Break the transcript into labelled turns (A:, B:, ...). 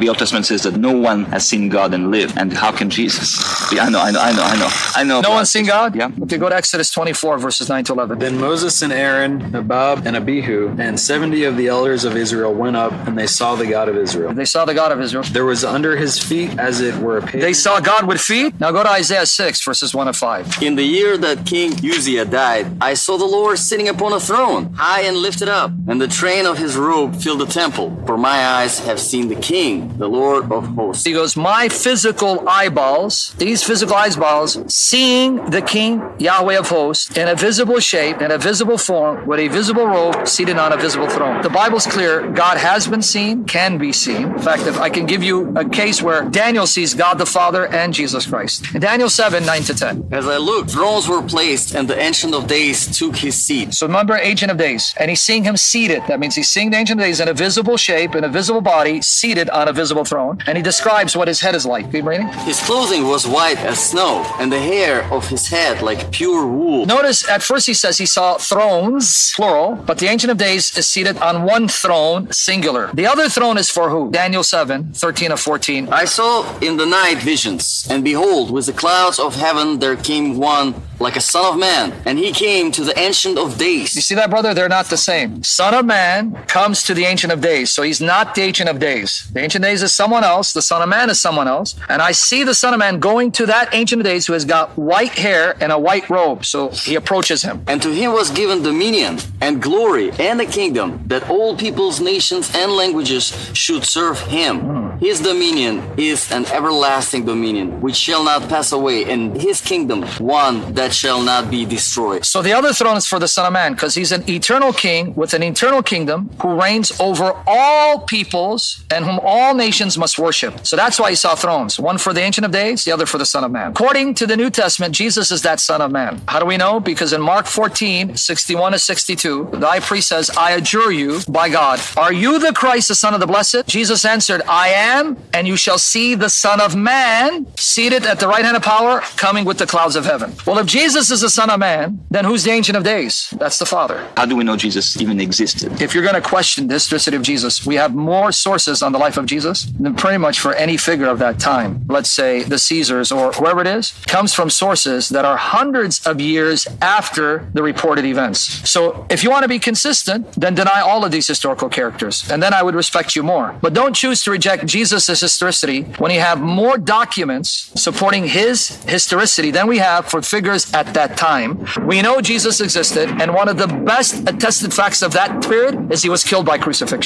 A: the Old Testament says that no one has seen God and lived. And how can Jesus? I know.
B: No one's seen God?
A: Yeah.
B: Okay, go to Exodus 24, verses 9 to 11.
C: Then Moses and Aaron, Nadab and Abihu, and 70 of the elders of Israel went up, and they saw the God of Israel.
B: They saw the God of Israel.
C: There was under his feet as it were a pavement.
B: They saw God with feet. Now go to Isaiah 6, verses 1 to 5.
D: In the year that King Uzziah died, I saw the Lord sitting upon a throne, high and lifted up, and the train of his robe filled the temple. For my eyes have seen the King, the Lord of hosts.
B: He goes, my physical eyeballs, these physical eyeballs, seeing the King, Yahweh of hosts, in a visible shape, in a visible form, with a visible robe, seated on a visible throne. The Bible's clear. God has been seen, can be seen. In fact, if I can give you a case where Daniel sees God the Father and Jesus Christ. In Daniel 7, 9 to 10.
D: As I looked, thrones were placed, and the Ancient of Days took his seat.
B: So remember, Ancient of Days. And he's seeing him seated. That means he's seeing the Ancient of Days in a visible shape, in a visible body, seated on a visible throne. And he describes what his head is like. Keep reading.
D: His clothing was white as snow, and the hair of his head like pure wool.
B: Notice at first he says he saw thrones, plural, but the Ancient of Days is seated on one throne, singular. The other throne is for who? Daniel 7, 13 of 14.
D: I saw in the night visions, and behold, with the clouds of heaven there came one like a son of man, and he came to the Ancient of Days.
B: You see that, brother? They're not the same. Son of Man comes to the Ancient of Days, so he's not the Ancient of Days. The Ancient of Days is someone else. The Son of Man is someone else. And I see the Son of Man going to that Ancient of Days who has got white hair and a white robe. So he approaches him.
D: And to him was given dominion and glory and a kingdom, that all peoples, nations, and languages should serve him. His dominion is an everlasting dominion, which shall not pass away, and his kingdom one that shall not be destroyed.
B: So the other throne is for the Son of Man, because he's an eternal king with an eternal kingdom who reigns over all peoples and whom all nations must worship. So that's why he saw thrones. One for the Ancient of Days, the other for the Son of Man. According to the New Testament, Jesus is that Son of Man. How do we know? Because in Mark 14, 61 to 62, the high priest says, I adjure you by God, are you the Christ, the Son of the Blessed? Jesus answered, I am, and you shall see the Son of Man seated at the right hand of power, coming with the clouds of heaven. Well, if Jesus is the Son of Man, then who's the Ancient of Days? That's the Father.
A: How do we know Jesus even existed?
B: If you're going to question the historicity of Jesus, we have more sources on the life of Jesus than pretty much for any figure of that time. Let's say the Caesars or whoever it is, comes from sources that are hundreds of years after the reported events. So if you want to be consistent, then deny all of these historical characters, and then I would respect you more. But don't choose to reject Jesus' historicity when you have more documents supporting his historicity than we have for figures at that time. We know Jesus existed, and one of the best attested facts of that period is he was killed by crucifixion.